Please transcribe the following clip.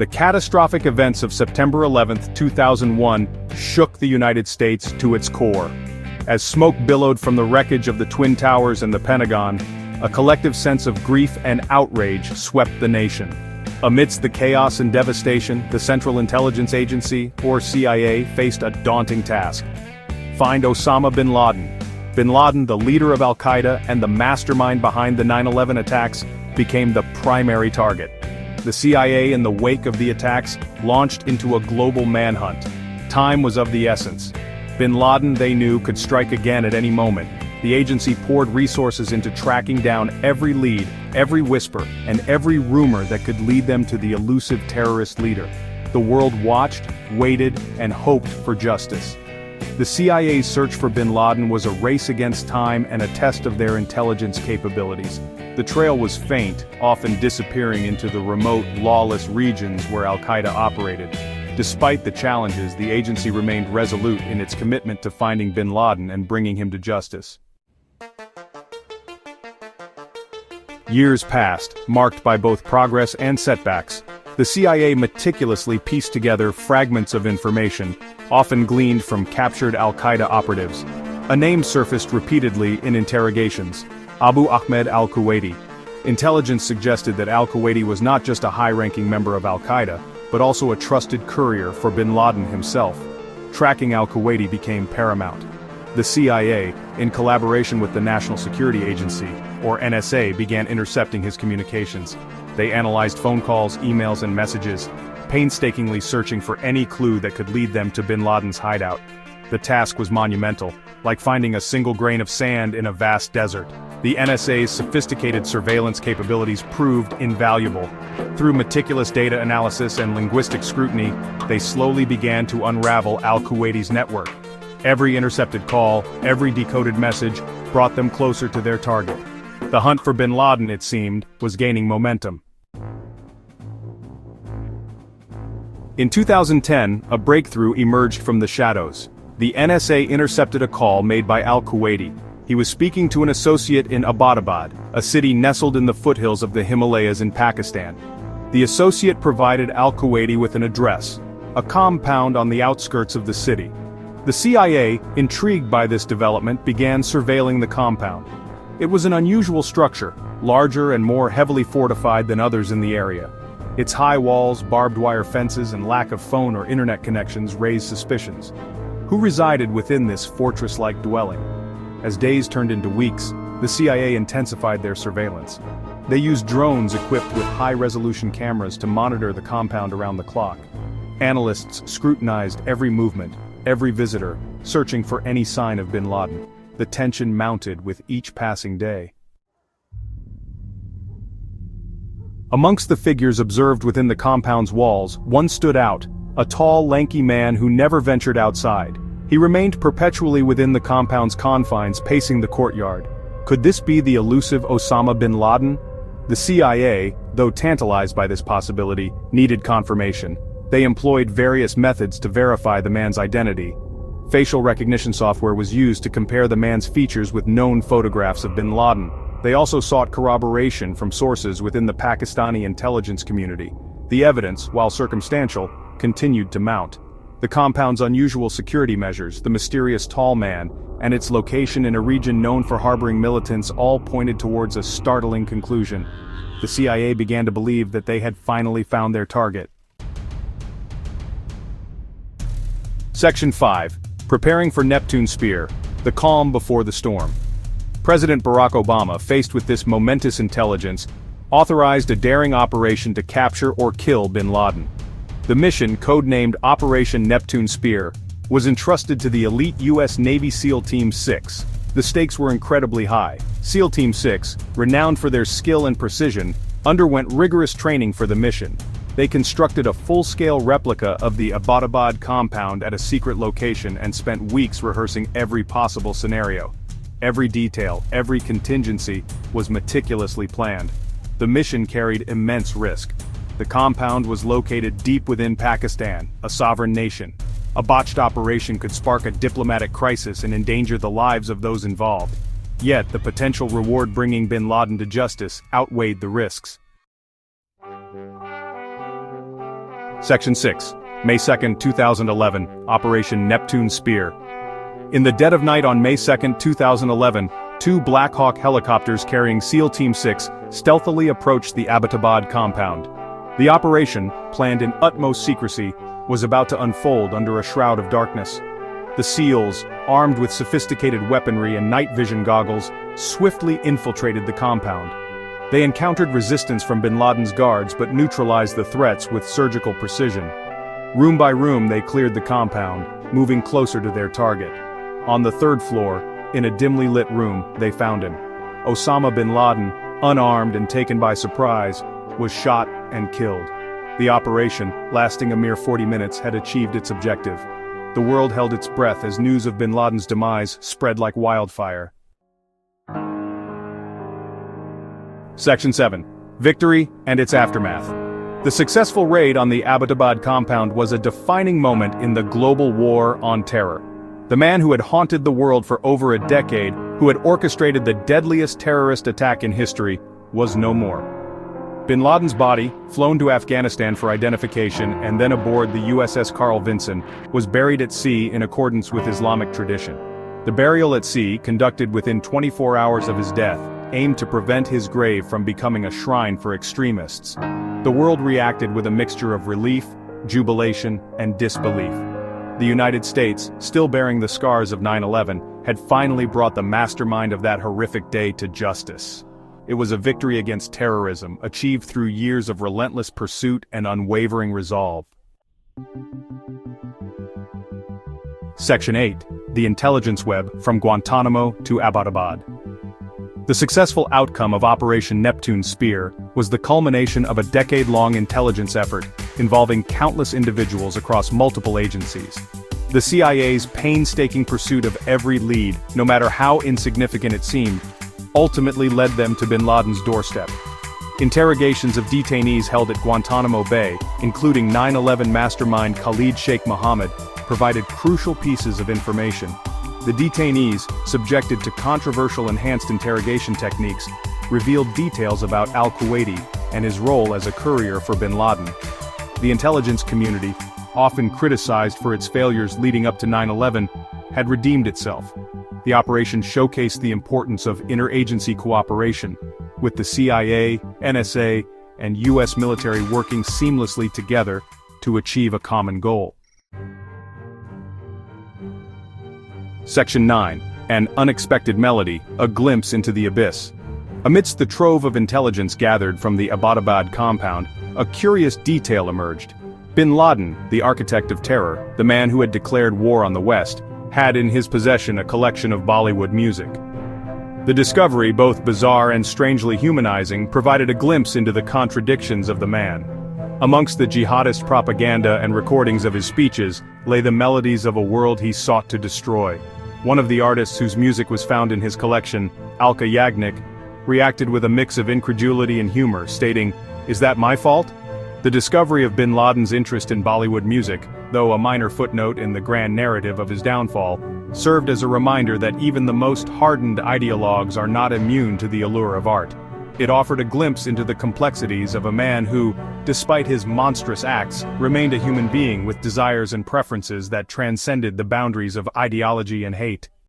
The catastrophic events of September 11, 2001 shook the United States to its core. As smoke billowed from the wreckage of the Twin Towers and the Pentagon, a collective sense of grief and outrage swept the nation. Amidst the chaos and devastation, the Central Intelligence Agency, or CIA, faced a daunting task. Find Osama bin Laden. Bin Laden, the leader of al-Qaeda and the mastermind behind the 9/11 attacks, became the primary target. The CIA, in the wake of the attacks, launched into a global manhunt. Time was of the essence. Bin Laden, they knew, could strike again at any moment. The agency poured resources into tracking down every lead, every whisper, and every rumor that could lead them to the elusive terrorist leader. The world watched, waited, and hoped for justice. The CIA's search for bin Laden was a race against time and a test of their intelligence capabilities. The trail was faint, often disappearing into the remote, lawless regions where al-Qaeda operated. Despite the challenges, the agency remained resolute in its commitment to finding bin Laden and bringing him to justice. Years passed, marked by both progress and setbacks. The CIA meticulously pieced together fragments of information, often gleaned from captured al-Qaeda operatives. A name surfaced repeatedly in interrogations: Abu Ahmed al-Kuwaiti. Intelligence suggested that al-Kuwaiti was not just a high-ranking member of al-Qaeda, but also a trusted courier for bin Laden himself. Tracking al-Kuwaiti became paramount. The CIA, in collaboration with the National Security Agency, or NSA, began intercepting his communications. They analyzed phone calls, emails, and messages, painstakingly searching for any clue that could lead them to bin Laden's hideout. The task was monumental, like finding a single grain of sand in a vast desert. The NSA's sophisticated surveillance capabilities proved invaluable. Through meticulous data analysis and linguistic scrutiny, they slowly began to unravel al-Kuwaiti's network. Every intercepted call, every decoded message, brought them closer to their target. The hunt for bin Laden, it seemed, was gaining momentum. In 2010, a breakthrough emerged from the shadows. The NSA intercepted a call made by al-Kuwaiti. He was speaking to an associate in Abbottabad, a city nestled in the foothills of the Himalayas in Pakistan. The associate provided al-Kuwaiti with an address, a compound on the outskirts of the city. The CIA, intrigued by this development, began surveilling the compound. It was an unusual structure, larger and more heavily fortified than others in the area. Its high walls, barbed wire fences, and lack of phone or internet connections raised suspicions. Who resided within this fortress-like dwelling? As days turned into weeks, the CIA intensified their surveillance. They used drones equipped with high-resolution cameras to monitor the compound around the clock. Analysts scrutinized every movement, every visitor, searching for any sign of bin Laden. The tension mounted with each passing day. Amongst the figures observed within the compound's walls, one stood out, a tall, lanky man who never ventured outside. He remained perpetually within the compound's confines, pacing the courtyard. Could this be the elusive Osama bin Laden? The CIA, though tantalized by this possibility, needed confirmation. They employed various methods to verify the man's identity. Facial recognition software was used to compare the man's features with known photographs of bin Laden. They also sought corroboration from sources within the Pakistani intelligence community. The evidence, while circumstantial, continued to mount. The compound's unusual security measures, the mysterious tall man, and its location in a region known for harboring militants all pointed towards a startling conclusion. The CIA began to believe that they had finally found their target. Section 5. Preparing for Neptune Spear, the calm before the storm. President Barack Obama, faced with this momentous intelligence, authorized a daring operation to capture or kill bin Laden. The mission, codenamed Operation Neptune Spear, was entrusted to the elite U.S. Navy SEAL Team 6. The stakes were incredibly high. SEAL Team 6, renowned for their skill and precision, underwent rigorous training for the mission. They constructed a full-scale replica of the Abbottabad compound at a secret location and spent weeks rehearsing every possible scenario. Every detail, every contingency, was meticulously planned. The mission carried immense risk. The compound was located deep within Pakistan, a sovereign nation. A botched operation could spark a diplomatic crisis and endanger the lives of those involved. Yet, the potential reward bringing bin Laden to justice outweighed the risks. Section 6. May 2, 2011, Operation Neptune Spear. In the dead of night on May 2, 2011, two Black Hawk helicopters carrying SEAL Team 6 stealthily approached the Abbottabad compound. The operation, planned in utmost secrecy, was about to unfold under a shroud of darkness. The SEALs, armed with sophisticated weaponry and night vision goggles, swiftly infiltrated the compound. They encountered resistance from bin Laden's guards but neutralized the threats with surgical precision. Room by room they cleared the compound, moving closer to their target. On the third floor, in a dimly lit room, they found him. Osama bin Laden, unarmed and taken by surprise, was shot and killed. The operation, lasting a mere 40 minutes, had achieved its objective. The world held its breath as news of bin Laden's demise spread like wildfire. Section 7. Victory and its aftermath. The successful raid on the Abbottabad compound was a defining moment in the global war on terror. The man who had haunted the world for over a decade, who had orchestrated the deadliest terrorist attack in history, was no more. Bin Laden's body, flown to Afghanistan for identification and then aboard the USS Carl Vinson, was buried at sea in accordance with Islamic tradition. The burial at sea, conducted within 24 hours of his death, aimed to prevent his grave from becoming a shrine for extremists. The world reacted with a mixture of relief, jubilation, and disbelief. The United States, still bearing the scars of 9/11, had finally brought the mastermind of that horrific day to justice. It was a victory against terrorism, achieved through years of relentless pursuit and unwavering resolve. Section 8. The Intelligence Web from Guantanamo to Abbottabad. The successful outcome of Operation Neptune Spear was the culmination of a decade-long intelligence effort involving countless individuals across multiple agencies. The CIA's painstaking pursuit of every lead, no matter how insignificant it seemed, ultimately led them to bin Laden's doorstep. Interrogations of detainees held at Guantanamo Bay, including 9/11 mastermind Khalid Sheikh Mohammed, provided crucial pieces of information. The detainees, subjected to controversial enhanced interrogation techniques, revealed details about al-Kuwaiti and his role as a courier for bin Laden. The intelligence community, often criticized for its failures leading up to 9/11, had redeemed itself. The operation showcased the importance of interagency cooperation, with the CIA, NSA, and US military working seamlessly together to achieve a common goal. Section 9. An Unexpected Melody, a Glimpse into the Abyss. Amidst the trove of intelligence gathered from the Abbottabad compound, a curious detail emerged. Bin Laden, the architect of terror, the man who had declared war on the West, had in his possession a collection of Bollywood music. The discovery, both bizarre and strangely humanizing, provided a glimpse into the contradictions of the man. Amongst the jihadist propaganda and recordings of his speeches lay the melodies of a world he sought to destroy. One of the artists whose music was found in his collection, Alka Yagnik, reacted with a mix of incredulity and humor, stating, "Is that my fault?" The discovery of bin Laden's interest in Bollywood music, though a minor footnote in the grand narrative of his downfall, served as a reminder that even the most hardened ideologues are not immune to the allure of art. It offered a glimpse into the complexities of a man who, despite his monstrous acts, remained a human being with desires and preferences that transcended the boundaries of ideology and hate.